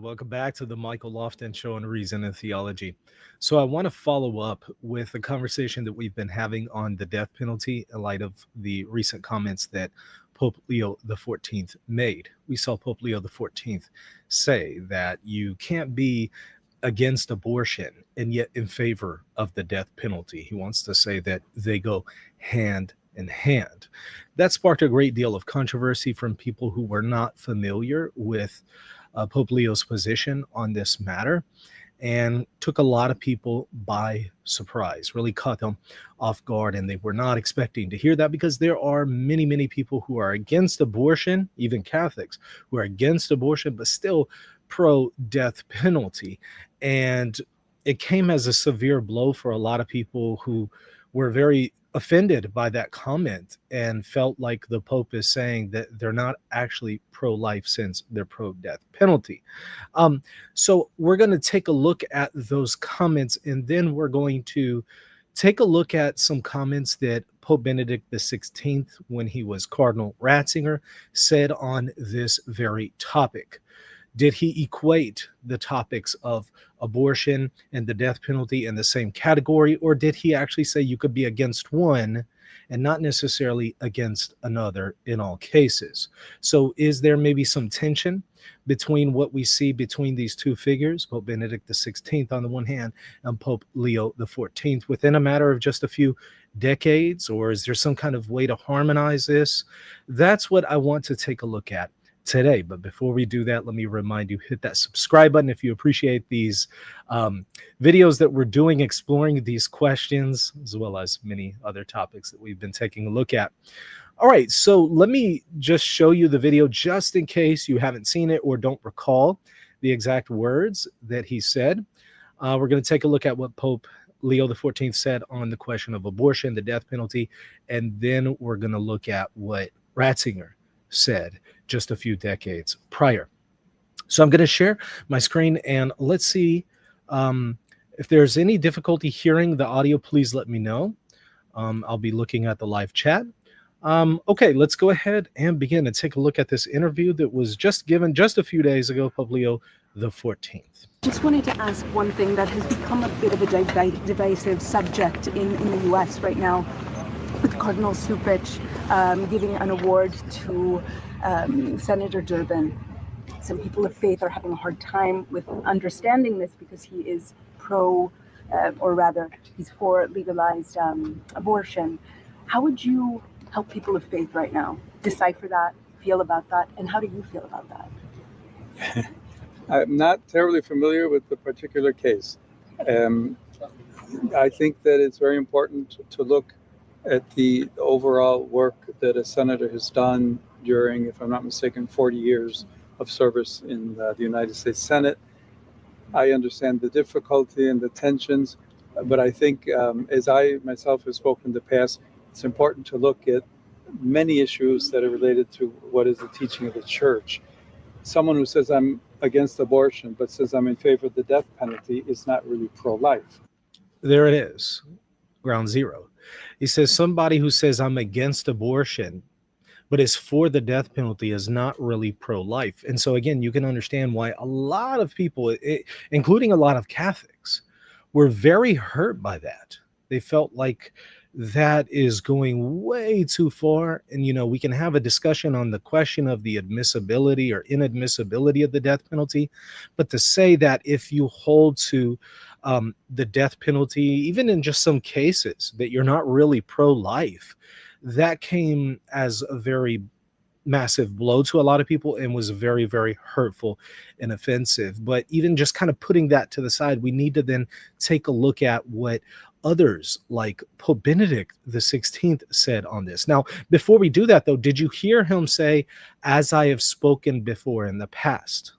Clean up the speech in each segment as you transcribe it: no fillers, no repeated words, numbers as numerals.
Welcome back to the Michael Lofton Show on Reason and Theology. So, I want to follow up with a conversation that we've been having on the death penalty in light of the recent comments that Pope Leo the 14th made. We saw Pope Leo the 14th say that you can't be against abortion and yet in favor of the death penalty. He wants to say that they go hand in hand. That sparked a great deal of controversy from people who were not familiar with Pope Leo's position on this matter, and took a lot of people by surprise, really caught them off guard, and they were not expecting to hear that, because there are many, many people who are against abortion, even Catholics, who are against abortion, but still pro-death penalty. And it came as a severe blow for a lot of people who were very offended by that comment and felt like the Pope is saying that they're not actually pro-life since they're pro-death penalty. So we're going to take a look at those comments, and then we're going to take a look at some comments that Pope Benedict XVI, when he was Cardinal Ratzinger, said on this very topic. Did he equate the topics of abortion and the death penalty in the same category, or did he actually say you could be against one and not necessarily against another in all cases? So is there maybe some tension between what we see between these two figures, Pope Benedict XVI on the one hand and Pope Leo the 14th, within a matter of just a few decades, or is there some kind of way to harmonize this? That's what I want to take a look at today. But before we do that, let me remind you, hit that subscribe button if you appreciate these videos that we're doing, exploring these questions, as well as many other topics that we've been taking a look at. All right, so let me just show you the video just in case you haven't seen it or don't recall the exact words that he said. We're going to take a look at what Pope Leo the 14th said on the question of abortion, the death penalty, and then we're going to look at what Ratzinger said just a few decades prior. So I'm going to share my screen, and let's see if there's any difficulty hearing the audio. Please let me know. I'll be looking at the live chat. Okay, let's go ahead and begin and take a look at this interview that was just given just a few days ago, Pope Leo the 14th. Just wanted to ask one thing that has become a bit of a divisive subject in the U.S. right now, with Cardinal Supich giving an award to Senator Durbin. Some people of faith are having a hard time with understanding this because he is or rather, he's for legalized abortion. How would you help people of faith right now decipher that, feel about that, and how do you feel about that? I'm not terribly familiar with the particular case. I think that it's very important to look at the overall work that a senator has done during, if I'm not mistaken, 40 years of service in the United States Senate. I understand the difficulty and the tensions, but I think, as I myself have spoken in the past, it's important to look at many issues that are related to what is the teaching of the church. Someone who says I'm against abortion but says I'm in favor of the death penalty is not really pro-life. There it is, ground zero. He says somebody who says I'm against abortion but is for the death penalty is not really pro-life. And so again, you can understand why a lot of people, including a lot of Catholics, were very hurt by that. They felt like that is going way too far. And, you know, we can have a discussion on the question of the admissibility or inadmissibility of the death penalty. But to say that if you hold to the death penalty, even in just some cases, that you're not really pro-life, that came as a very massive blow to a lot of people and was very, very hurtful and offensive. But even just kind of putting that to the side, we need to then take a look at what others like Pope Benedict XVI said on this. Now, before we do that, though, did you hear him say, as I have spoken before in the past?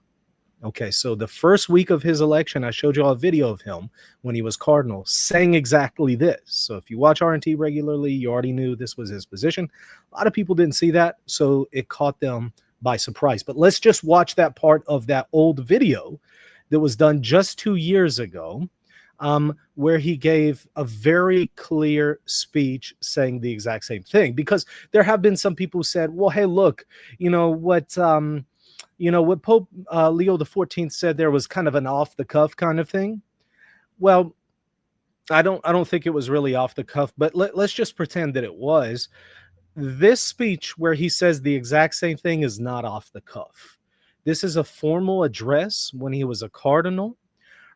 Okay, so the first week of his election, I showed you all a video of him when he was cardinal saying exactly this. So if you watch RNT regularly, you already knew this was his position. A lot of people didn't see that, so it caught them by surprise. But let's just watch that part of that old video that was done just 2 years ago, where he gave a very clear speech saying the exact same thing. Because there have been some people who said, well, hey, look, you know what what Pope Leo XIV said there was kind of an off the cuff kind of thing. Well, I don't think it was really off the cuff, but let's just pretend that it was. This speech where he says the exact same thing is not off the cuff. This is a formal address when he was a cardinal,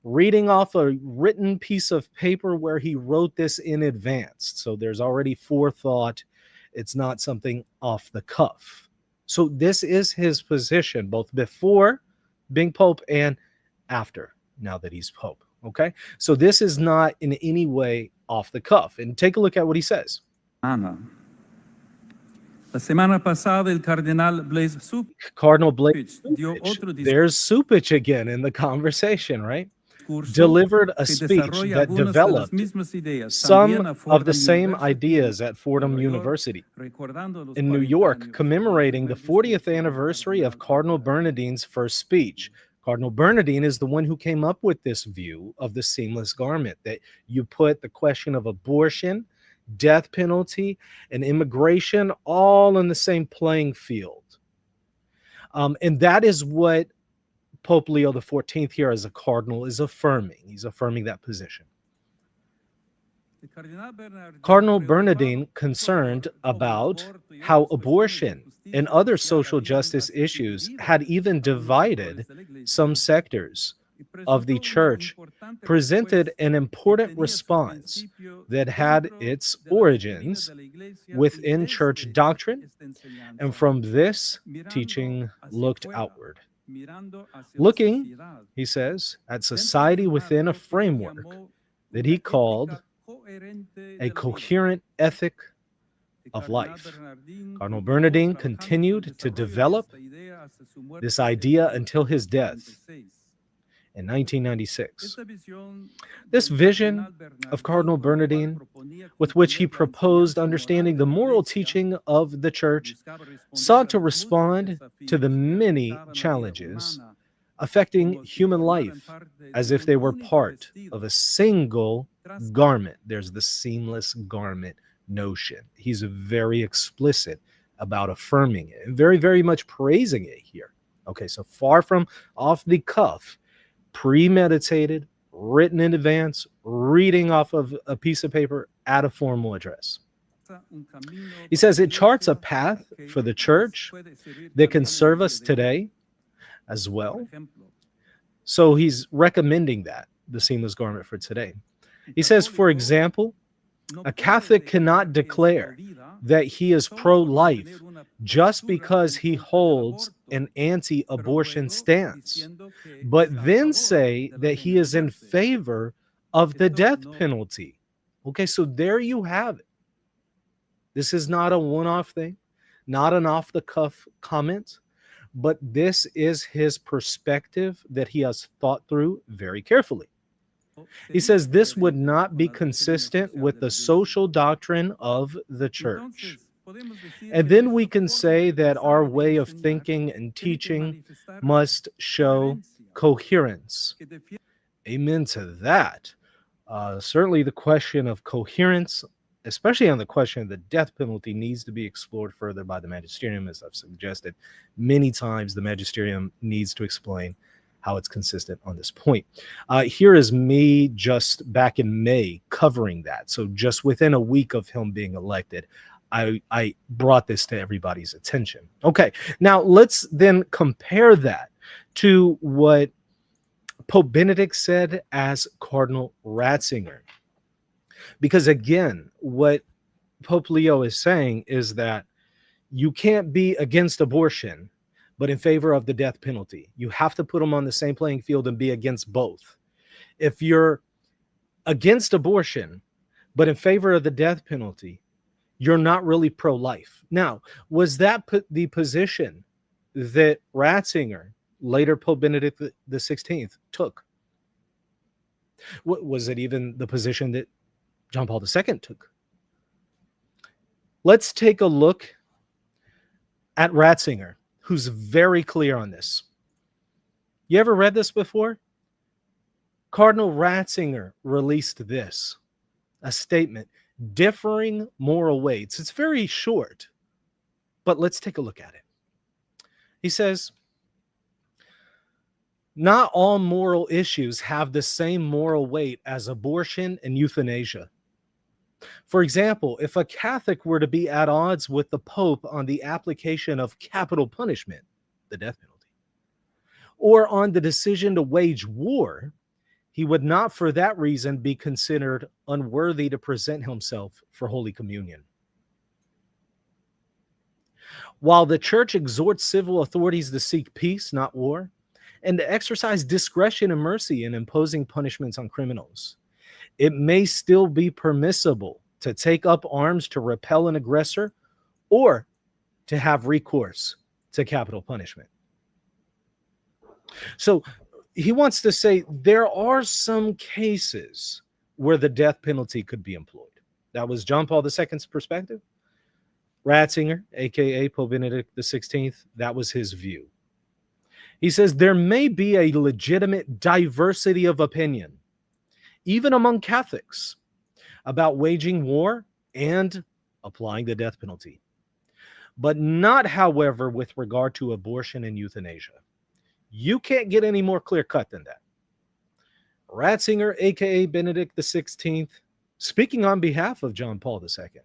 reading off a written piece of paper where he wrote this in advance. So there's already forethought. It's not something off the cuff. So this is his position, both before being Pope and after, now that he's Pope. Okay? So this is not in any way off the cuff. And take a look at what he says. La semana pasada, el Cardinal Blaise Cardinal Blaise Supich. There's Supich again in the conversation, right? Delivered a speech that developed some of the same ideas at Fordham University in New York, commemorating the 40th anniversary of Cardinal Bernardine's first speech. Cardinal Bernardine is the one who came up with this view of the seamless garment, that you put the question of abortion, death penalty, and immigration all in the same playing field. And that is what Pope Leo XIV here as a cardinal is affirming. He's affirming that position. Cardinal Bernardine concerned about how abortion and other social justice issues had even divided some sectors of the church, presented an important response that had its origins within church doctrine, and from this teaching looked outward. Looking, he says, at society within a framework that he called a coherent ethic of life. Cardinal Bernardine continued to develop this idea until his death in 1996. This vision of Cardinal Bernardine, with which he proposed understanding the moral teaching of the Church, sought to respond to the many challenges affecting human life as if they were part of a single garment. There's the seamless garment notion. He's very explicit about affirming it and very, very much praising it here. Okay, so far from off the cuff, premeditated, written in advance, reading off of a piece of paper at a formal address. He says it charts a path for the church that can serve us today as well. So he's recommending that, the seamless garment for today. He says, for example, a Catholic cannot declare that he is pro-life just because he holds an anti-abortion stance, but then say that he is in favor of the death penalty. Okay, so there you have it. This is not a one-off thing, not an off-the-cuff comment, but this is his perspective that he has thought through very carefully. He says this would not be consistent with the social doctrine of the church. And then we can say that our way of thinking and teaching must show coherence. Amen to that. Certainly the question of coherence, especially on the question of the death penalty, needs to be explored further by the Magisterium, as I've suggested many times. The Magisterium needs to explain how it's consistent on this point. Here is me just back in May covering that. So just within a week of him being elected, I brought this to everybody's attention. Okay, now let's then compare that to what Pope Benedict said as Cardinal Ratzinger. Because again, what Pope Leo is saying is that you can't be against abortion but in favor of the death penalty. You have to put them on the same playing field and be against both. If you're against abortion, but in favor of the death penalty, you're not really pro-life. Now, was that the position that Ratzinger, later Pope Benedict XVI, took? Was it even the position that John Paul II took? Let's take a look at Ratzinger, who's very clear on this. You ever read this before? Cardinal Ratzinger released this, a statement, differing moral weights. It's very short, but let's take a look at it. He says, Not all moral issues have the same moral weight as abortion and euthanasia. For example, if a Catholic were to be at odds with the Pope on the application of capital punishment, the death penalty, or on the decision to wage war, he would not for that reason be considered unworthy to present himself for Holy Communion. While the Church exhorts civil authorities to seek peace, not war, and to exercise discretion and mercy in imposing punishments on criminals, it may still be permissible to take up arms to repel an aggressor or to have recourse to capital punishment. So he wants to say there are some cases where the death penalty could be employed. That was John Paul II's perspective. Ratzinger, aka Pope Benedict XVI, that was his view. He says there may be a legitimate diversity of opinion, even among Catholics, about waging war and applying the death penalty, but not, however, with regard to abortion and euthanasia. You can't get any more clear-cut than that. Ratzinger, aka Benedict XVI, speaking on behalf of John Paul II,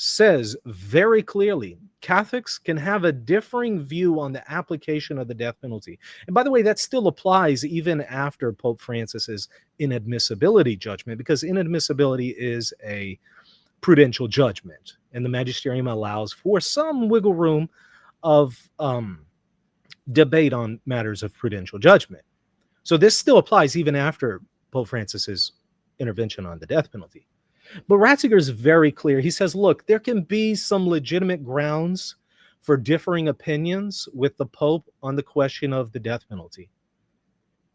says very clearly Catholics can have a differing view on the application of the death penalty. And by the way, that still applies even after Pope Francis's inadmissibility judgment, because inadmissibility is a prudential judgment, and the Magisterium allows for some wiggle room of debate on matters of prudential judgment. So this still applies even after Pope Francis's intervention on the death penalty. But Ratzinger is very clear. He says, look, there can be some legitimate grounds for differing opinions with the Pope on the question of the death penalty.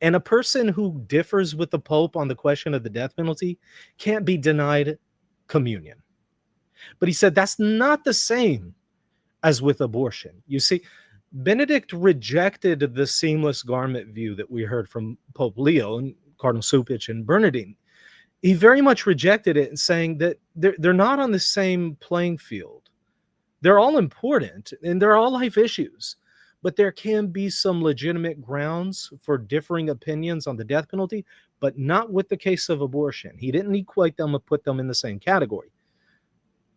And a person who differs with the Pope on the question of the death penalty can't be denied communion. But he said that's not the same as with abortion. You see, Benedict rejected the seamless garment view that we heard from Pope Leo and Cardinal Supich and Bernardine. He very much rejected it, and saying that they're not on the same playing field. They're all important and they're all life issues, but there can be some legitimate grounds for differing opinions on the death penalty, but not with the case of abortion. He didn't equate them or put them in the same category.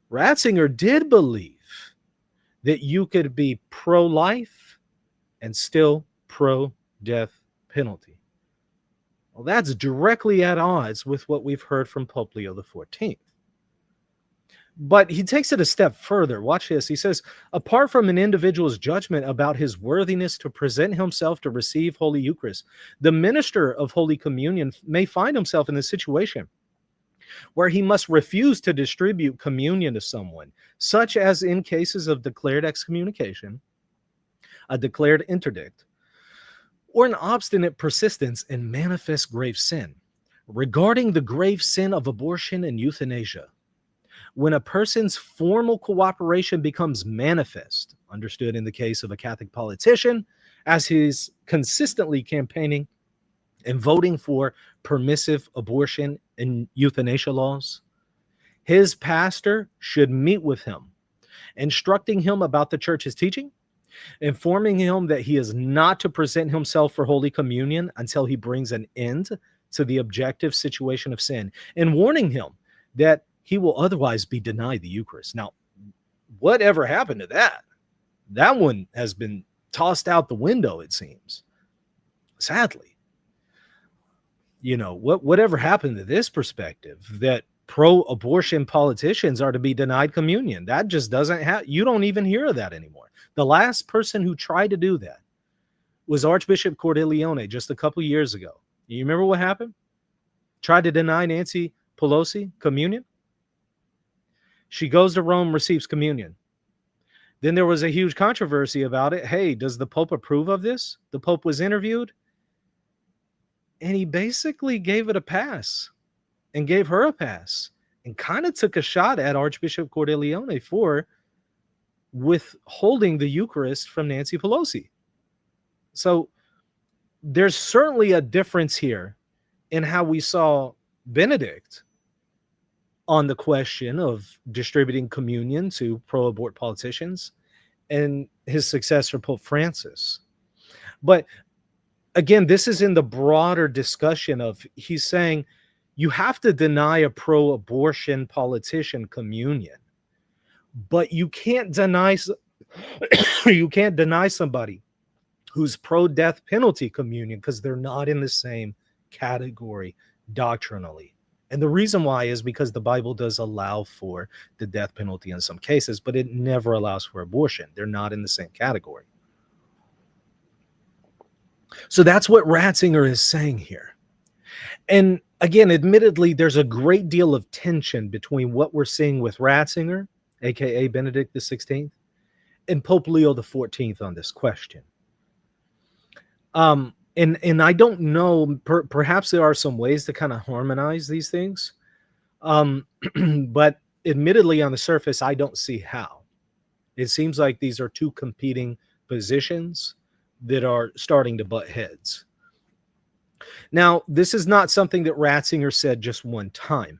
Ratzinger did believe that you could be pro-life and still pro-death penalty. Well, that's directly at odds with what we've heard from Pope Leo XIV. But he takes it a step further. Watch this. He says, apart from an individual's judgment about his worthiness to present himself to receive Holy Eucharist, the minister of Holy Communion may find himself in the situation where he must refuse to distribute communion to someone, such as in cases of declared excommunication, a declared interdict, or an obstinate persistence in manifest grave sin. Regarding the grave sin of abortion and euthanasia, when a person's formal cooperation becomes manifest, understood in the case of a Catholic politician, as he's consistently campaigning and voting for permissive abortion and euthanasia laws, his pastor should meet with him, instructing him about the church's teaching, informing him that he is not to present himself for Holy Communion until he brings an end to the objective situation of sin, and warning him that he will otherwise be denied the Eucharist. Now, whatever happened to that? That one has been tossed out the window, it seems. Sadly. You know, whatever happened to this perspective that pro-abortion politicians are to be denied communion? That just doesn't happen. You don't even hear of that anymore. The last person who tried to do that was Archbishop Cordileone just a couple years ago. You remember what happened? Tried to deny Nancy Pelosi communion. She goes to Rome, receives communion. Then there was a huge controversy about it. Hey, does the Pope approve of this? The Pope was interviewed, and he basically gave it a pass and gave her a pass and kind of took a shot at Archbishop Cordileone for withholding the Eucharist from Nancy Pelosi. So there's certainly a difference here in how we saw Benedict on the question of distributing communion to pro-abort politicians and his successor, Pope Francis. But again, this is in the broader discussion of, he's saying you have to deny a pro-abortion politician communion, but you can't deny you can't deny somebody who's pro-death penalty communion, because they're not in the same category doctrinally. And the reason why is because the Bible does allow for the death penalty in some cases, but it never allows for abortion. They're not in the same category. So that's what Ratzinger is saying here. And again, admittedly, there's a great deal of tension between what we're seeing with Ratzinger, aka Benedict XVI, and Pope Leo XIV on this question. And I don't know, perhaps there are some ways to kind of harmonize these things. But admittedly, on the surface, I don't see how. It seems like these are two competing positions that are starting to butt heads. Now, this is not something that Ratzinger said just one time.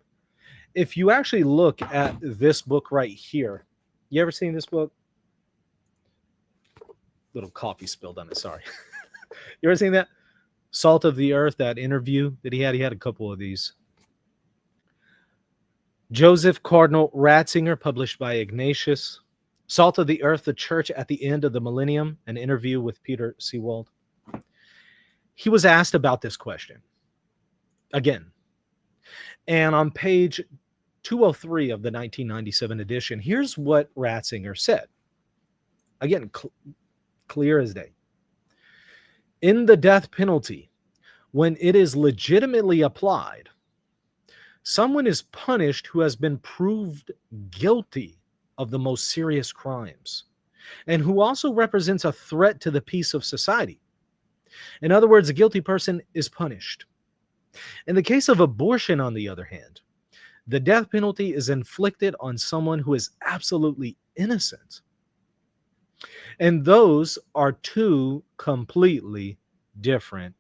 If you actually look at this book right here, you ever seen this book? Little coffee spilled on it, sorry. You ever seen that? Salt of the Earth, that interview that he had? He had a couple of these. Joseph Cardinal Ratzinger, published by Ignatius. Salt of the Earth, the Church at the End of the Millennium, an interview with Peter Seewald. He was asked about this question again. And on page 203 of the 1997 edition, here's what Ratzinger said. Again, clear as day. In the death penalty, when it is legitimately applied, someone is punished who has been proved guilty of the most serious crimes, and who also represents a threat to the peace of society. In other words, a guilty person is punished. In the case of abortion, on the other hand, the death penalty is inflicted on someone who is absolutely innocent. And those are two completely different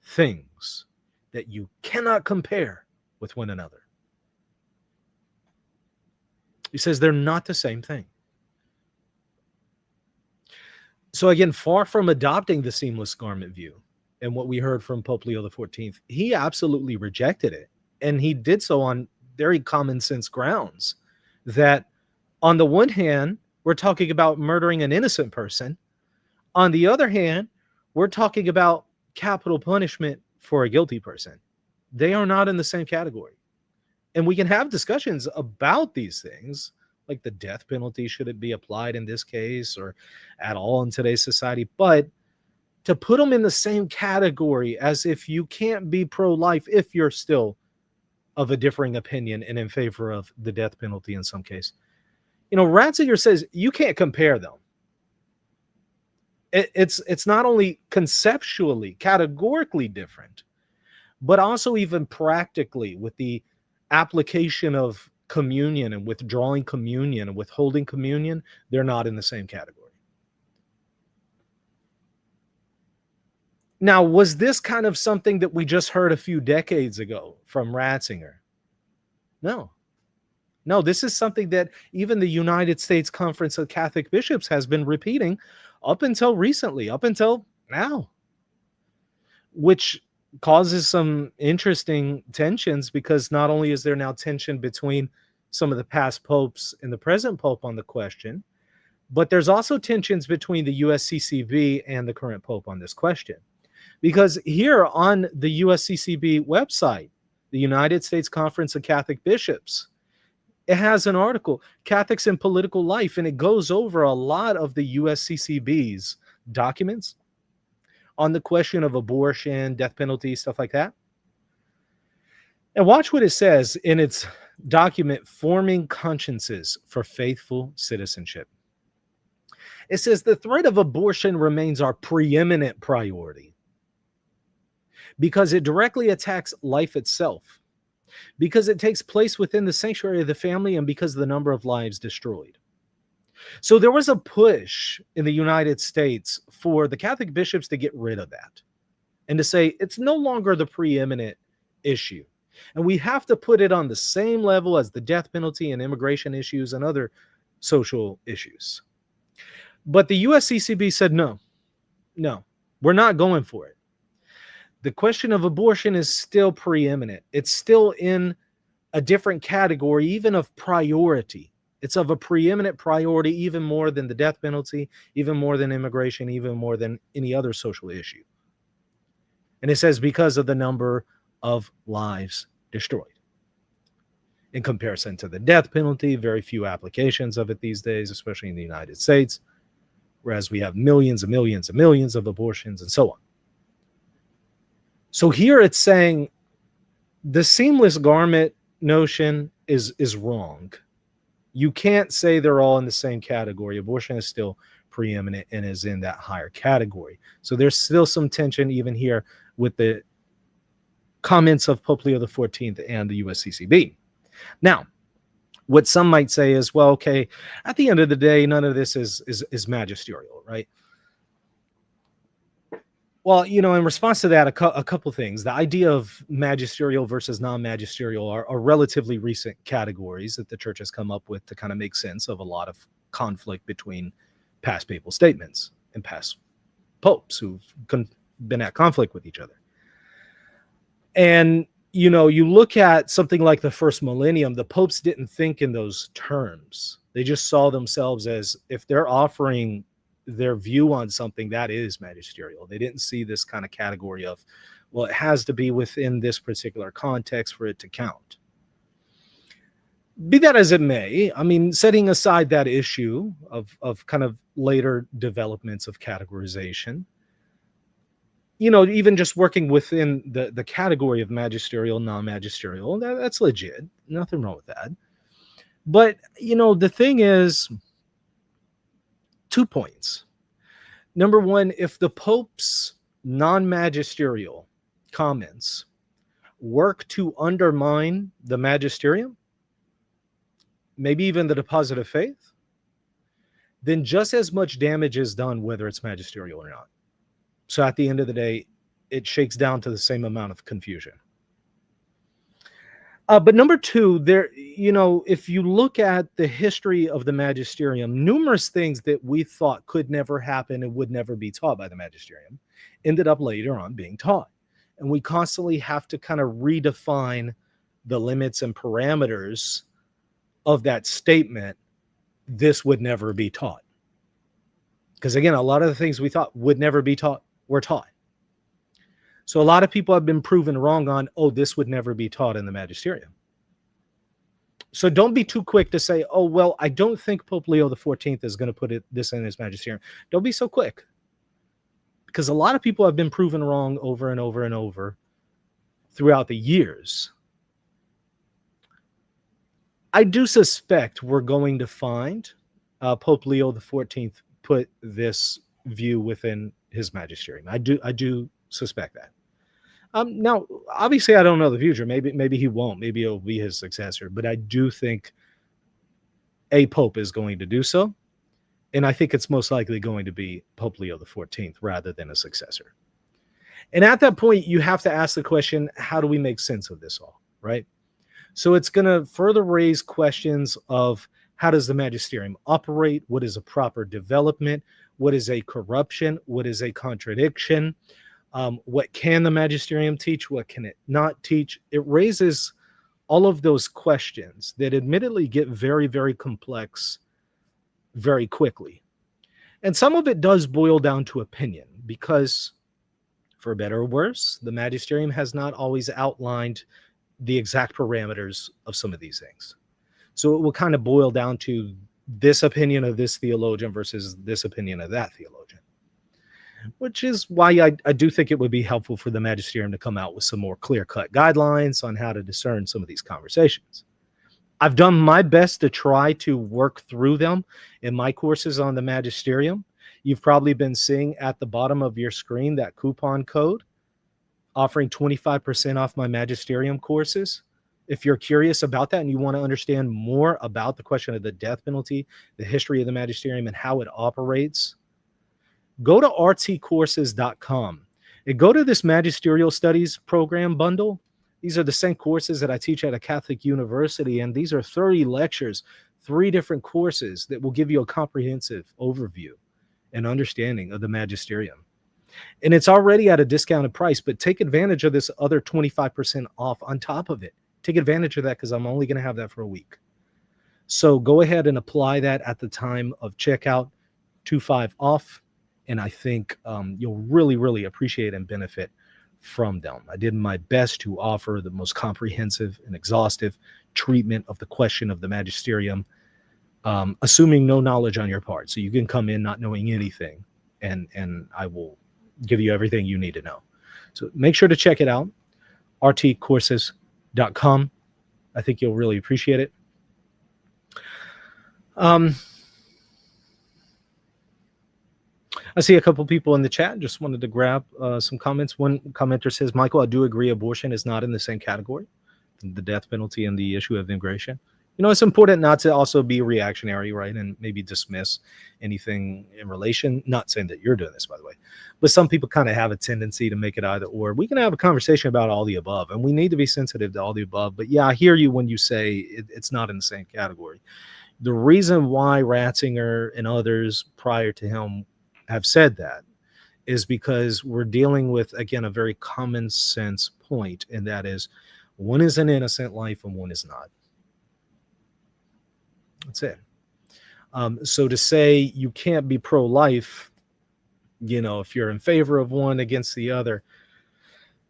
things that you cannot compare with one another. He says they're not the same thing. So again, far from adopting the seamless garment view and what we heard from Pope Leo XIV, he absolutely rejected it. And he did so on very common sense grounds that on the one hand, we're talking about murdering an innocent person. On the other hand, we're talking about capital punishment for a guilty person. They are not in the same category. And we can have discussions about these things, like the death penalty, should it be applied in this case or at all in today's society? But to put them in the same category as if you can't be pro-life if you're still of a differing opinion and in favor of the death penalty in some case. You know, Ratzinger says you can't compare them. It's not only conceptually, categorically different, but also even practically with the application of communion and withdrawing communion and withholding communion, they're not in the same category. Now, was this kind of something that we just heard a few decades ago from Ratzinger? No. No, this is something that even the United States Conference of Catholic Bishops has been repeating up until recently, up until now, which causes some interesting tensions, because not only is there now tension between some of the past popes and the present pope on the question, but there's also tensions between the USCCB and the current pope on this question. Because here on the USCCB website, the United States Conference of Catholic Bishops, it has an article, Catholics in Political Life, and it goes over a lot of the USCCB's documents on the question of abortion, death penalty, stuff like that. And watch what it says in its document, Forming Consciences for Faithful Citizenship. It says the threat of abortion remains our preeminent priority because it directly attacks life itself, because it takes place within the sanctuary of the family, and because of the number of lives destroyed. So there was a push in the United States for the Catholic bishops to get rid of that and to say it's no longer the preeminent issue. And we have to put it on the same level as the death penalty and immigration issues and other social issues. But the USCCB said, no, we're not going for it. the question of abortion is still preeminent. It's still in a different category, even of priority. It's of a preeminent priority, even more than the death penalty, even more than immigration, even more than any other social issue. And it says because of the number of lives destroyed. In comparison to the death penalty, very few applications of it these days, especially in the United States, whereas we have millions and millions and millions of abortions and so on. So here it's saying the seamless garment notion is wrong. You can't say they're all in the same category. Abortion is still preeminent and is in that higher category. So there's still some tension even here with the comments of Pope Leo XIV and the USCCB. Now, what some might say is, well, okay, at the end of the day, none of this is magisterial, right? Well, in response to that, a couple things. The idea of magisterial versus non-magisterial are relatively recent categories that the church has come up with to kind of make sense of a lot of conflict between past papal statements and past popes who've been at conflict with each other. And, you look at something like the first millennium, the popes didn't think in those terms. They just saw themselves as, if they're offering their view on something, that is magisterial. They didn't see this kind of category of, well, it has to be within this particular context for it to count. Be that as it may, I mean, setting aside that issue of kind of later developments of categorization, even just working within the category of magisterial, non-magisterial, that's legit. Nothing wrong with that. But, the thing is, 2 points. Number one, if the Pope's non-magisterial comments work to undermine the magisterium, maybe even the deposit of faith, then just as much damage is done whether it's magisterial or not. So at the end of the day, it shakes down to the same amount of confusion. But number two, if you look at the history of the magisterium, numerous things that we thought could never happen and would never be taught by the magisterium ended up later on being taught. And we constantly have to kind of redefine the limits and parameters of that statement. This would never be taught. Because again, a lot of the things we thought would never be taught were taught. So a lot of people have been proven wrong on, this would never be taught in the magisterium. So don't be too quick to say, well, I don't think Pope Leo XIV is going to put this in his magisterium. Don't be so quick. Because a lot of people have been proven wrong over and over and over throughout the years. I do suspect we're going to find Pope Leo XIV put this view within his magisterium. I do suspect that. Now, obviously, I don't know the future. Maybe he won't. Maybe it'll be his successor. But I do think a pope is going to do so. And I think it's most likely going to be Pope Leo XIV rather than a successor. And at that point, you have to ask the question, how do we make sense of this all, right? So it's going to further raise questions of how does the magisterium operate? What is a proper development? What is a corruption? What is a contradiction? What can the magisterium teach? What can it not teach? It raises all of those questions that admittedly get very, very complex very quickly. And some of it does boil down to opinion because, for better or worse, the magisterium has not always outlined the exact parameters of some of these things. So it will kind of boil down to this opinion of this theologian versus this opinion of that theologian. Which is why I do think it would be helpful for the magisterium to come out with some more clear-cut guidelines on how to discern some of these conversations. I've done my best to try to work through them in my courses on the magisterium. You've probably been seeing at the bottom of your screen that coupon code offering 25% off my magisterium courses. If you're curious about that and you want to understand more about the question of the death penalty, the history of the magisterium, and how it operates, go to rtcourses.com and go to this magisterial studies program bundle. These are the same courses that I teach at a Catholic university, and these are 30 lectures, 3 different courses that will give you a comprehensive overview and understanding of the magisterium. And it's already at a discounted price, but take advantage of this other 25% off on top of it. Take advantage of that because I'm only going to have that for a week. So go ahead and apply that at the time of checkout, 25 off. And I think you'll really, really appreciate and benefit from them. I did my best to offer the most comprehensive and exhaustive treatment of the question of the magisterium, assuming no knowledge on your part. So you can come in not knowing anything, and I will give you everything you need to know. So make sure to check it out, rtcourses.com. I think you'll really appreciate it. I see a couple people in the chat. Just wanted to grab some comments. One commenter says, Michael, I do agree abortion is not in the same category, the death penalty and the issue of immigration. You know, it's important not to also be reactionary, right? And maybe dismiss anything in relation. Not saying that you're doing this, by the way, but some people kind of have a tendency to make it either or. We can have a conversation about all the above, and we need to be sensitive to all the above. But yeah, I hear you when you say it's not in the same category. The reason why Ratzinger and others prior to him have said that is because we're dealing with, again, a very common sense point, and that is one is an innocent life and one is not. That's it. So to say you can't be pro-life, you know, if you're in favor of one against the other,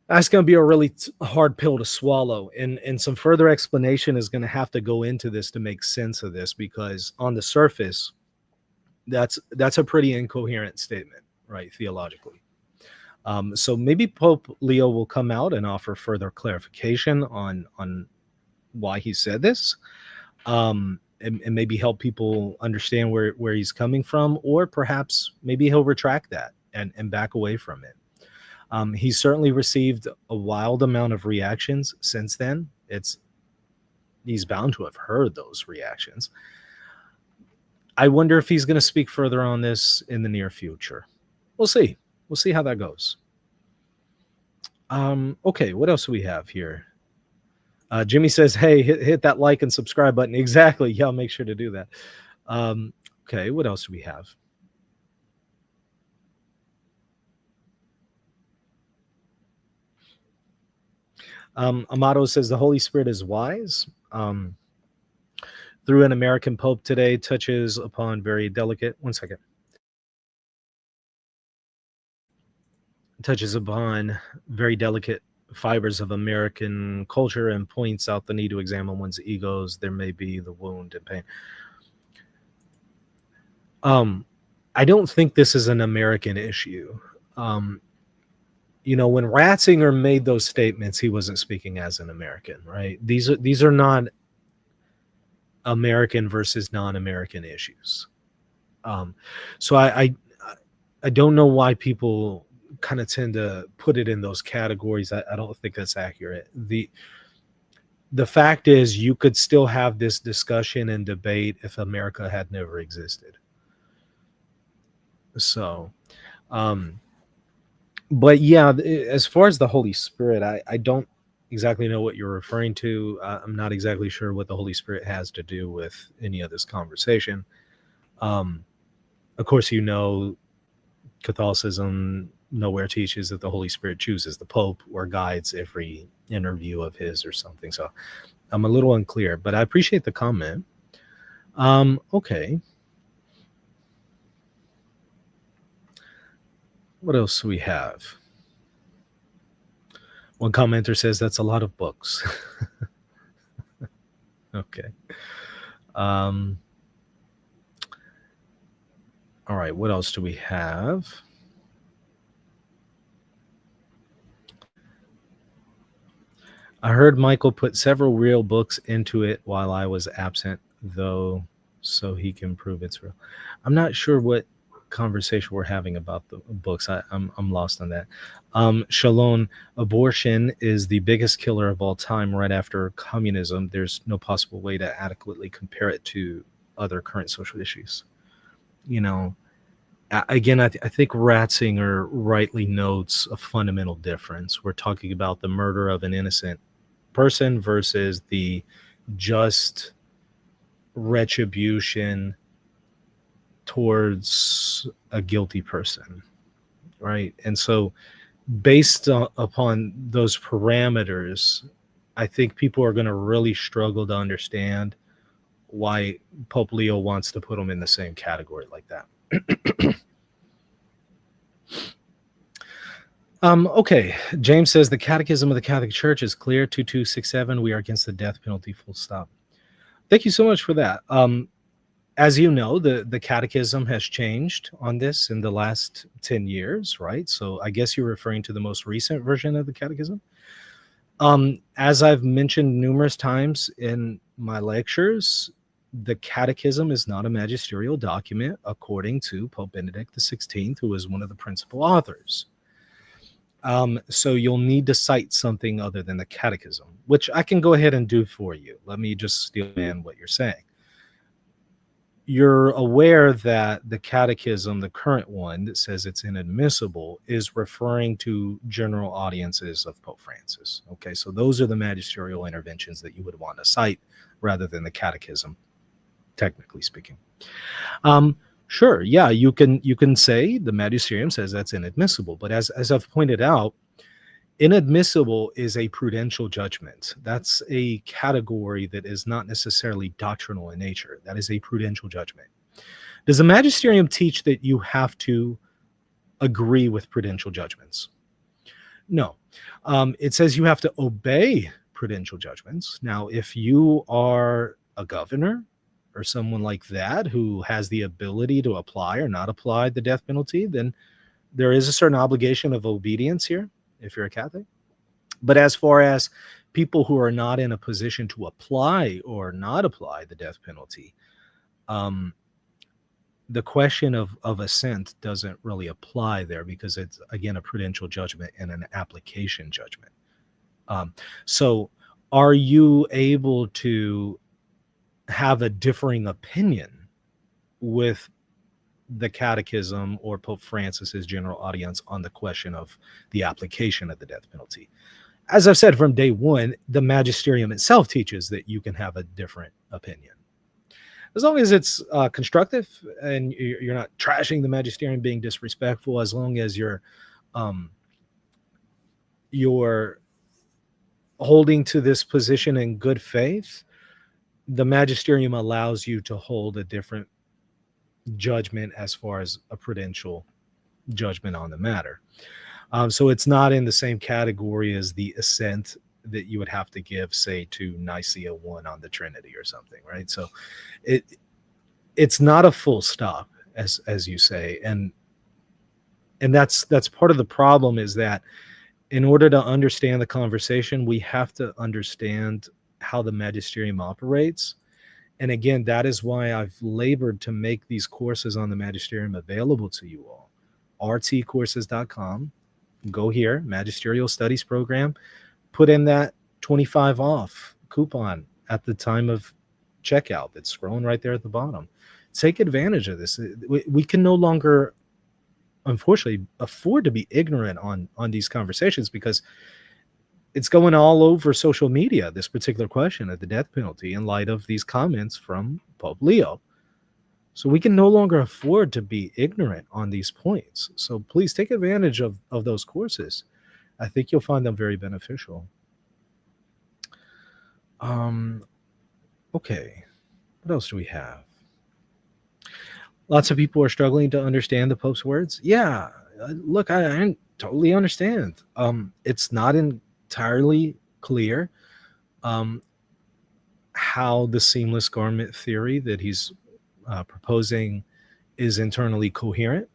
that's going to be a really hard pill to swallow. And some further explanation is going to have to go into this to make sense of this, because on the surface, that's a pretty incoherent statement, right, theologically. So maybe Pope Leo will come out and offer further clarification on why he said this, and maybe help people understand where he's coming from, or perhaps maybe he'll retract that and back away from it. He's certainly received a wild amount of reactions since then. He's bound to have heard those reactions. I wonder if he's going to speak further on this in the near future. We'll see. We'll see how that goes. Okay, what else do we have here? Jimmy says, hey, hit that like and subscribe button. Exactly. Yeah, I'll make sure to do that. Okay, what else do we have? Amato says the Holy Spirit is wise. Through an American Pope today touches upon very delicate, touches upon very delicate fibers of American culture and points out the need to examine one's egos. There may be the wound and pain. I don't think this is an American issue. You know, when Ratzinger made those statements, he wasn't speaking as an American, right? These are not American versus non-American issues. So I don't know why people kind of tend to put it in those categories. I don't think that's accurate. The fact is, you could still have this discussion and debate if America had never existed. So, but yeah, as far as the Holy Spirit, I don't exactly know what you're referring to. I'm not exactly sure what the Holy Spirit has to do with any of this conversation. Of course, you know, Catholicism nowhere teaches that the Holy Spirit chooses the Pope or guides every interview of his or something. So I'm a little unclear, but I appreciate the comment. Okay. What else do we have? One commenter says that's a lot of books. Okay. All right. What else do we have? I heard Michael put several real books into it while I was absent, though, so he can prove it's real. I'm not sure what conversation we're having about the books. I'm lost on that. Shalom, abortion is the biggest killer of all time right after communism. There's no possible way to adequately compare it to other current social issues. You know, again, I think Ratzinger rightly notes a fundamental difference. We're talking about the murder of an innocent person versus the just retribution towards a guilty person, right? And so based upon those parameters, I think people are going to really struggle to understand why Pope Leo wants to put them in the same category like that. Okay, James says the Catechism of the Catholic Church is clear, 2267. We are against the death penalty, full stop. Thank you so much for that. As you know, the Catechism has changed on this in the last 10 years, right? So I guess you're referring to the most recent version of the Catechism. As I've mentioned numerous times in my lectures, the Catechism is not a magisterial document, according to Pope Benedict XVI, who is one of the principal authors. So you'll need to cite something other than the Catechism, which I can go ahead and do for you. Let me just steel man what you're saying. You're aware that the Catechism, the current one that says it's inadmissible, is referring to general audiences of Pope Francis. Okay, so those are the magisterial interventions that you would want to cite rather than the Catechism, technically speaking. Sure, yeah, you can say the magisterium says that's inadmissible, but as I've pointed out, inadmissible is a prudential judgment. That's a category that is not necessarily doctrinal in nature. That is a prudential judgment. Does the magisterium teach that you have to agree with prudential judgments? No. It says you have to obey prudential judgments. Now, if you are a governor or someone like that who has the ability to apply or not apply the death penalty, then there is a certain obligation of obedience here if you're a Catholic. But as far as people who are not in a position to apply or not apply the death penalty, the question of assent doesn't really apply there because it's, again, a prudential judgment and an application judgment. So are you able to have a differing opinion with the Catechism or Pope Francis's general audience on the question of the application of the death penalty? As I've said from day one, the magisterium itself teaches that you can have a different opinion. As long as it's constructive and you're not trashing the magisterium, being disrespectful, as long as you're holding to this position in good faith, the magisterium allows you to hold a different judgment as far as a prudential judgment on the matter. So it's not in the same category as the assent that you would have to give, say, to Nicaea 1 on the Trinity or something, right? So it's not a full stop, as you say, and that's part of the problem, is that in order to understand the conversation, we have to understand how the magisterium operates. And again, that is why I've labored to make these courses on the magisterium available to you all. rtcourses.com. Go here, Magisterial Studies Program. Put in that 25 off coupon at the time of checkout that's scrolling right there at the bottom. Take advantage of this. We can no longer, unfortunately, afford to be ignorant on these conversations, because it's going all over social media, this particular question of the death penalty, in light of these comments from Pope Leo. So we can no longer afford to be ignorant on these points. So please take advantage of those courses. I think you'll find them very beneficial. Okay, what else do we have? Lots of people are struggling to understand the Pope's words. Yeah, look, I totally understand. It's not entirely clear how the seamless garment theory that he's proposing is internally coherent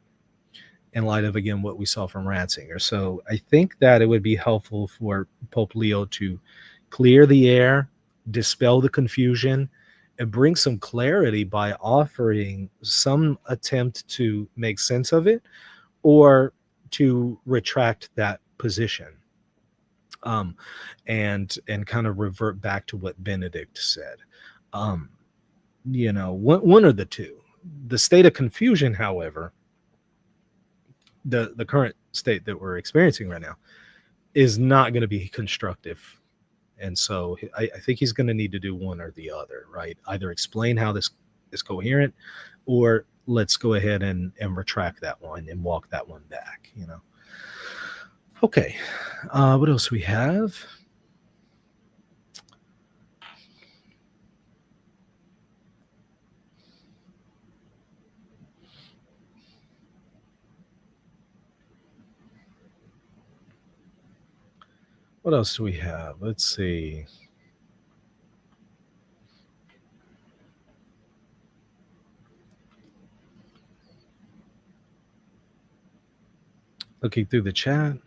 in light of, again, what we saw from Ratzinger. So I think that it would be helpful for Pope Leo to clear the air, dispel the confusion, and bring some clarity by offering some attempt to make sense of it or to retract that position, and kind of revert back to what Benedict said. One or the two. The state of confusion, however, the current state that we're experiencing right now, is not going to be constructive. And so I think he's going to need to do one or the other, right? Either explain how this is coherent, or let's go ahead and retract that one and walk that one back, Okay, what else do we have? What else do we have? Let's see. Looking through the chat.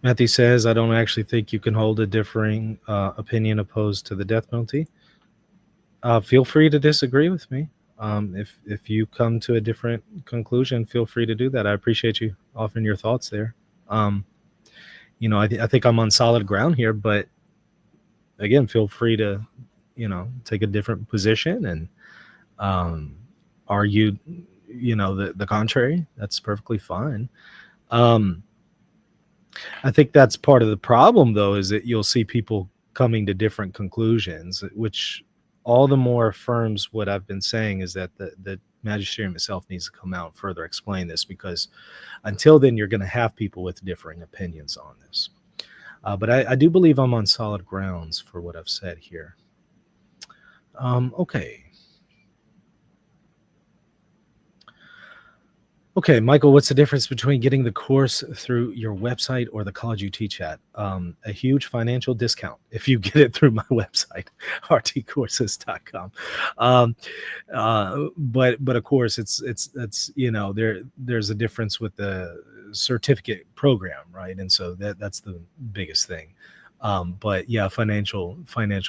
Matthew says, I don't actually think you can hold a differing opinion opposed to the death penalty. Feel free to disagree with me. If you come to a different conclusion, feel free to do that. I appreciate you offering your thoughts there. I think I'm on solid ground here, but again, feel free to, take a different position and argue, the contrary. That's perfectly fine. I think that's part of the problem, though, is that you'll see people coming to different conclusions, which all the more affirms what I've been saying, is that the magisterium itself needs to come out and further explain this, because until then, you're going to have people with differing opinions on this. But I do believe I'm on solid grounds for what I've said here. Okay. Okay, Michael, what's the difference between getting the course through your website or the college you teach at? A huge financial discount if you get it through my website, rtcourses.com. But of course, it's there's a difference with the certificate program, right? And so that's the biggest thing. But yeah, financial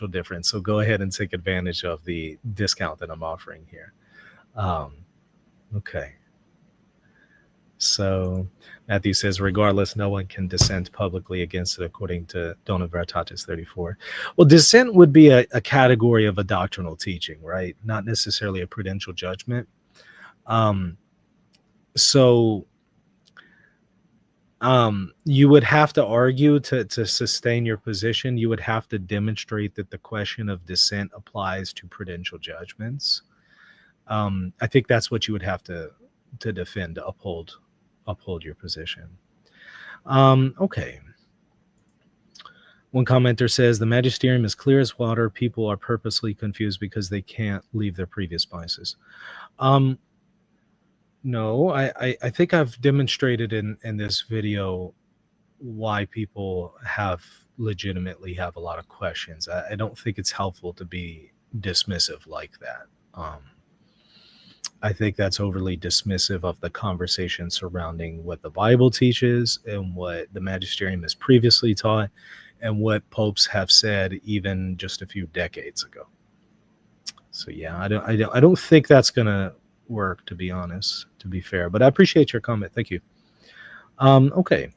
difference. So go ahead and take advantage of the discount that I'm offering here. Okay. So Matthew says, regardless, no one can dissent publicly against it, according to Dona Veritatis 34. Well, dissent would be a category of a doctrinal teaching, right? Not necessarily a prudential judgment. So you would have to argue to sustain your position. You would have to demonstrate that the question of dissent applies to prudential judgments. I think that's what you would have to defend, to uphold your position. Okay. One commenter says, the magisterium is clear as water. People are purposely confused because they can't leave their previous biases. No, I think I've demonstrated in this video why people legitimately have a lot of questions. I don't think it's helpful to be dismissive like that. I think that's overly dismissive of the conversation surrounding what the Bible teaches and what the magisterium has previously taught and what popes have said even just a few decades ago. So yeah, I don't think that's gonna work, to be honest, to be fair. But I appreciate your comment. Thank you. Okay,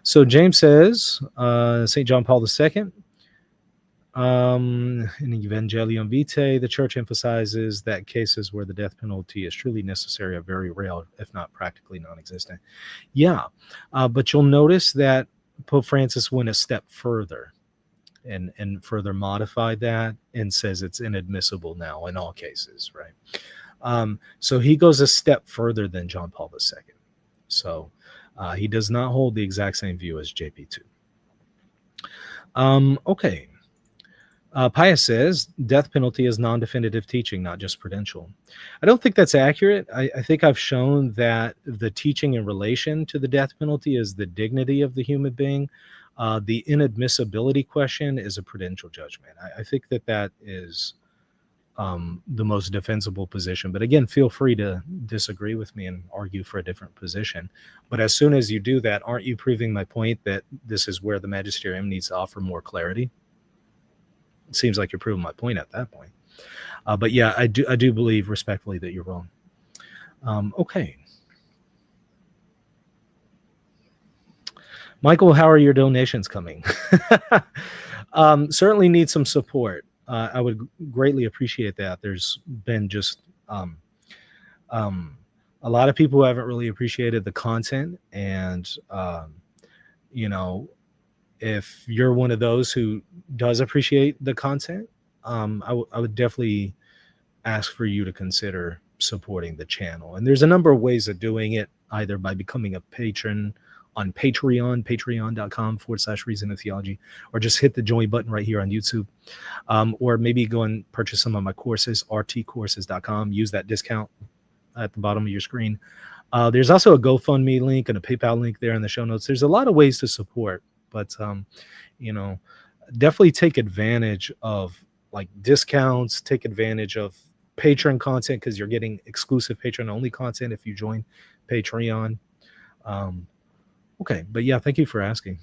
so James says, St. John Paul II. In Evangelium Vitae, the church emphasizes that cases where the death penalty is truly necessary are very rare, if not practically non-existent. Yeah, but you'll notice that Pope Francis went a step further and further modified that and says it's inadmissible now in all cases, right? So he goes a step further than John Paul II. So he does not hold the exact same view as JP2. Okay. Pius says, death penalty is non-definitive teaching, not just prudential. I don't think that's accurate. I think I've shown that the teaching in relation to the death penalty is the dignity of the human being. The inadmissibility question is a prudential judgment. I think that is the most defensible position. But again, feel free to disagree with me and argue for a different position. But as soon as you do that, aren't you proving my point that this is where the magisterium needs to offer more clarity? It seems like you're proving my point at that point. But yeah, I do believe respectfully that you're wrong. Okay. Michael, how are your donations coming? Certainly need some support. I would greatly appreciate that. There's been just a lot of people who haven't really appreciated the content. And, if you're one of those who does appreciate the content, I would definitely ask for you to consider supporting the channel. And there's a number of ways of doing it, either by becoming a patron on Patreon, patreon.com/Reason of Theology, or just hit the join button right here on YouTube. Or maybe go and purchase some of my courses, rtcourses.com. Use that discount at the bottom of your screen. There's also a GoFundMe link and a PayPal link there in the show notes. There's a lot of ways to support, but definitely take advantage of like discounts, take advantage of patron content, because you're getting exclusive patron only content if you join Patreon. Okay, but yeah, thank you for asking.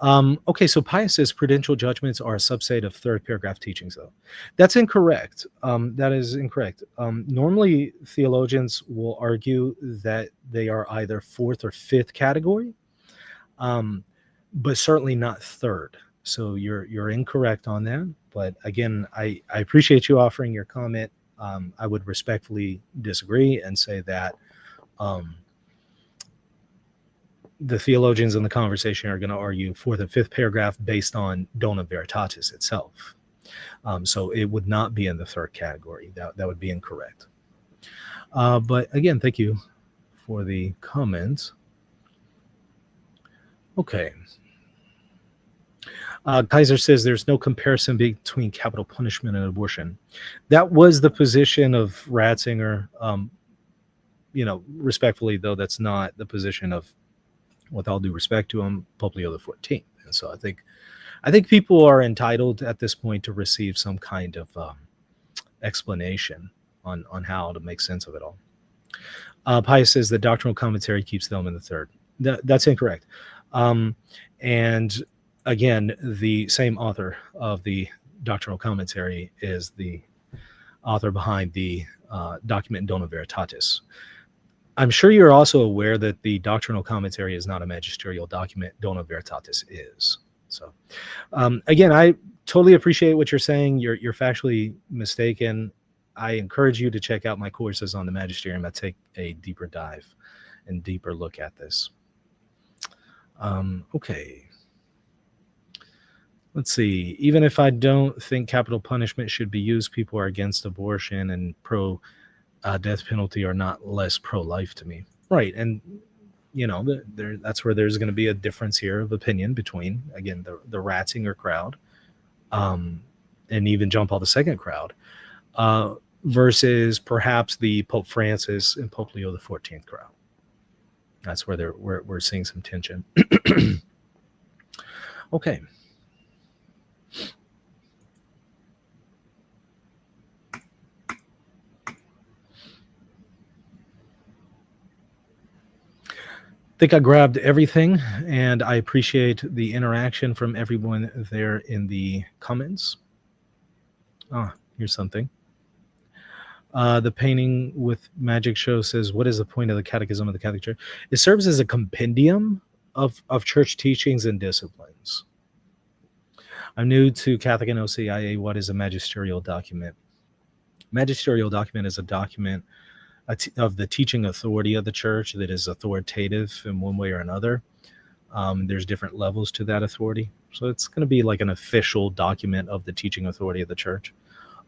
Okay, so Pius says prudential judgments are a subset of third paragraph teachings, though. That's incorrect. That is incorrect. Normally, theologians will argue that they are either fourth or fifth category, but certainly not third. So you're incorrect on that. But again, I appreciate you offering your comment. I would respectfully disagree and say that the theologians in the conversation are going to argue fourth and fifth paragraph based on Dona Veritatis itself. So it would not be in the third category. That would be incorrect. But again, thank you for the comment. Okay. Kaiser says there's no comparison between capital punishment and abortion. That was the position of Ratzinger. Respectfully, though, that's not the position of, with all due respect to him, Pope Leo XIV. And so I think people are entitled at this point to receive some kind of explanation on how to make sense of it all. Pius says the doctrinal commentary keeps them in the third. That's incorrect. And again, the same author of the doctrinal commentary is the author behind the document Dona Veritatis. I'm sure you're also aware that the doctrinal commentary is not a magisterial document. Dona Veritatis is. So, again, I totally appreciate what you're saying. You're factually mistaken. I encourage you to check out my courses on the magisterium. I take a deeper dive and deeper look at this. Okay. Let's see. Even if I don't think capital punishment should be used, people are against abortion and pro death penalty are not less pro-life to me. Right. And, that's where there's going to be a difference here of opinion between, again, the Ratzinger crowd and even John Paul II crowd versus perhaps the Pope Francis and Pope Leo XIV crowd. That's where we're seeing some tension. Okay. I think I grabbed everything, and I appreciate the interaction from everyone there in the comments. Here's something. The painting with magic show says, what is the point of the Catechism of the Catholic Church? It serves as a compendium of church teachings and disciplines. I'm new to Catholic and OCIA. What is a magisterial document? Magisterial document is a document of the teaching authority of the church that is authoritative in one way or another. There's different levels to that authority. So it's going to be like an official document of the teaching authority of the church.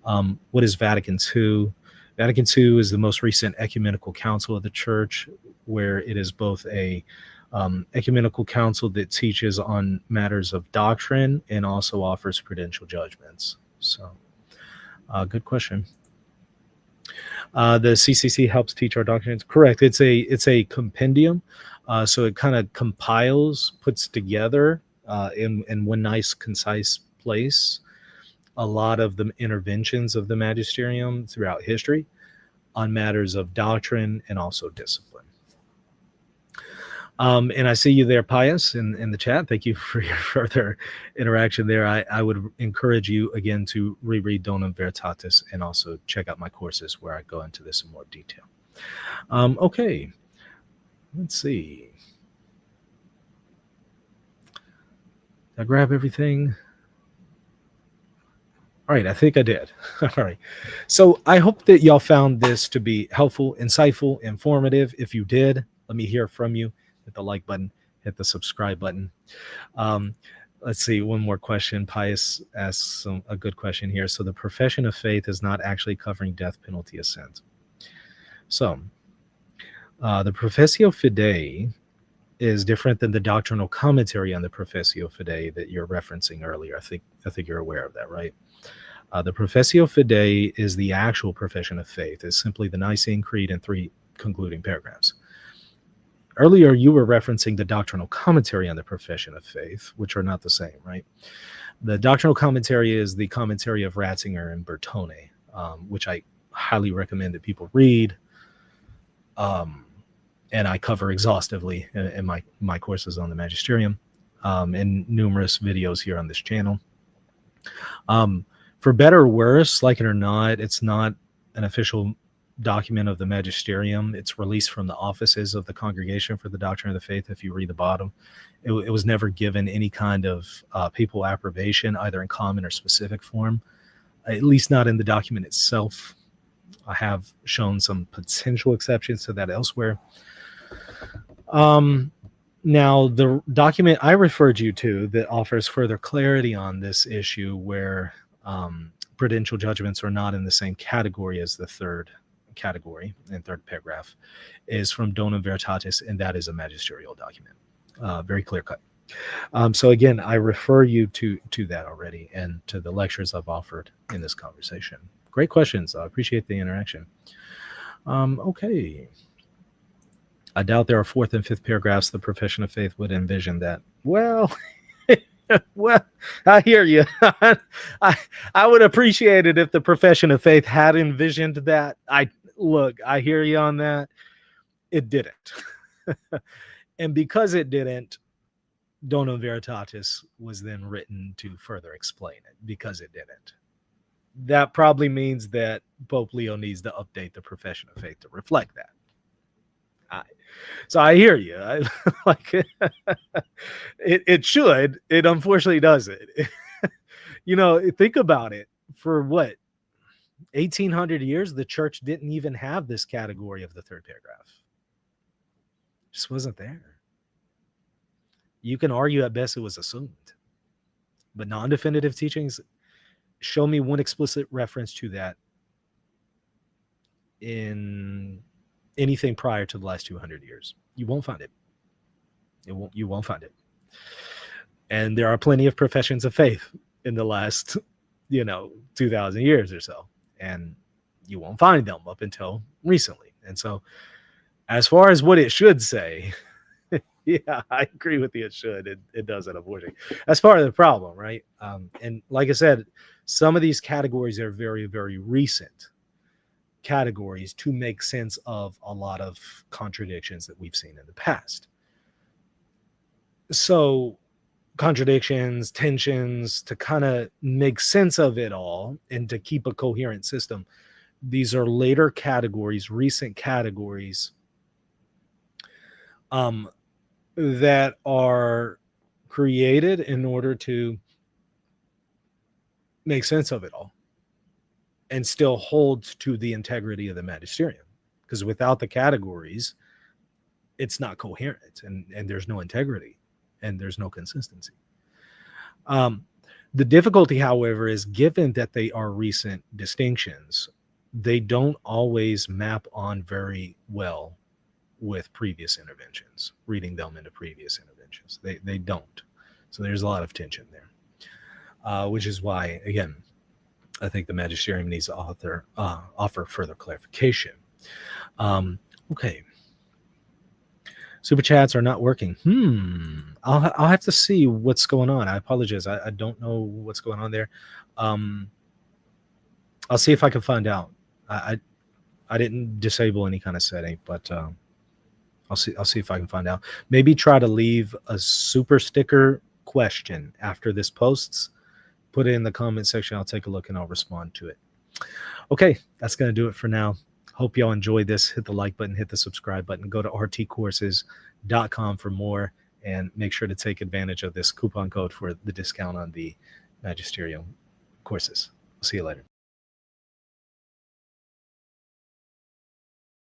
What is Vatican II? Vatican II is the most recent ecumenical council of the church, where it is both a ecumenical council that teaches on matters of doctrine and also offers prudential judgments. So good question. The CCC helps teach our doctrines. Correct. It's a compendium. So it kind of compiles, puts together in one nice, concise place a lot of the interventions of the magisterium throughout history on matters of doctrine and also discipline. And I see you there, Pius, in the chat. Thank you for your further interaction there. I would encourage you, again, to reread Dona Veritatis and also check out my courses where I go into this in more detail. Okay, let's see. Did I grab everything? All right, I think I did. All right. So I hope that y'all found this to be helpful, insightful, informative. If you did, let me hear from you. Hit the like button, hit the subscribe button. Let's see, one more question. Pius asks a good question here. So the profession of faith is not actually covering death penalty assent. So the Professio Fidei is different than the doctrinal commentary on the Professio Fidei that you're referencing earlier. I think you're aware of that, right? The Professio Fidei is the actual profession of faith. It's simply the Nicene Creed and 3 concluding paragraphs. Earlier, you were referencing the doctrinal commentary on the profession of faith, which are not the same, right? The doctrinal commentary is the commentary of Ratzinger and Bertone, which I highly recommend that people read. And I cover exhaustively in my courses on the Magisterium, and numerous videos here on this channel. For better or worse, like it or not, it's not an official document of the Magisterium. It's released from the offices of the Congregation for the Doctrine of the Faith. If you read the bottom, it was never given any kind of papal approbation, either in common or specific form, at least not in the document itself. I have shown some potential exceptions to that elsewhere. Now, the document I referred you to that offers further clarity on this issue, where prudential judgments are not in the same category as the third category and third paragraph, is from Donum Veritatis, and that is a magisterial document, very clear cut. So again, I refer you to that already, and to the lectures I've offered in this conversation. Great questions. I appreciate the interaction. Okay. I doubt there are 4th and 5th paragraphs the profession of faith would envision that. Well, well, I hear you. I would appreciate it if the profession of faith had envisioned that. I hear you on that. It didn't. And because it didn't, Donum Veritatis was then written to further explain it, because it didn't. That probably means that Pope Leo needs to update the profession of faith to reflect that. So I hear you. It should. It unfortunately doesn't. Think about it. For what, 1800 years, the church didn't even have this category of the third paragraph. It just wasn't there. You can argue at best it was assumed. But non-definitive teachings, show me one explicit reference to that in anything prior to the last 200 years. You won't find it. You won't find it. And there are plenty of professions of faith in the last, 2,000 years or so. And you won't find them up until recently. And so as far as what it should say, yeah, I agree with you. It should. It doesn't, unfortunately. That's part of the problem, right? And like I said, some of these categories are very, very recent categories to make sense of a lot of contradictions that we've seen in the past. So contradictions, tensions, to kind of make sense of it all and to keep a coherent system. These are later categories, recent categories, that are created in order to make sense of it all and still holds to the integrity of the magisterium. Because without the categories, it's not coherent, and there's no integrity and there's no consistency. The difficulty, however, is given that they are recent distinctions, they don't always map on very well with previous interventions, reading them into previous interventions. They don't. So there's a lot of tension there, which is why, again, I think the magisterium needs to offer further clarification. Okay. Super chats are not working. I'll have to see what's going on. I apologize. I don't know what's going on there. I'll see if I can find out. I didn't disable any kind of setting, but I'll see if I can find out. Maybe try to leave a super sticker question after this posts. Put it in the comment section. I'll take a look and I'll respond to it. Okay, that's going to do it for now. Hope y'all enjoyed this. Hit the like button, hit the subscribe button, go to rtcourses.com for more, and make sure to take advantage of this coupon code for the discount on the magisterial courses. See you later.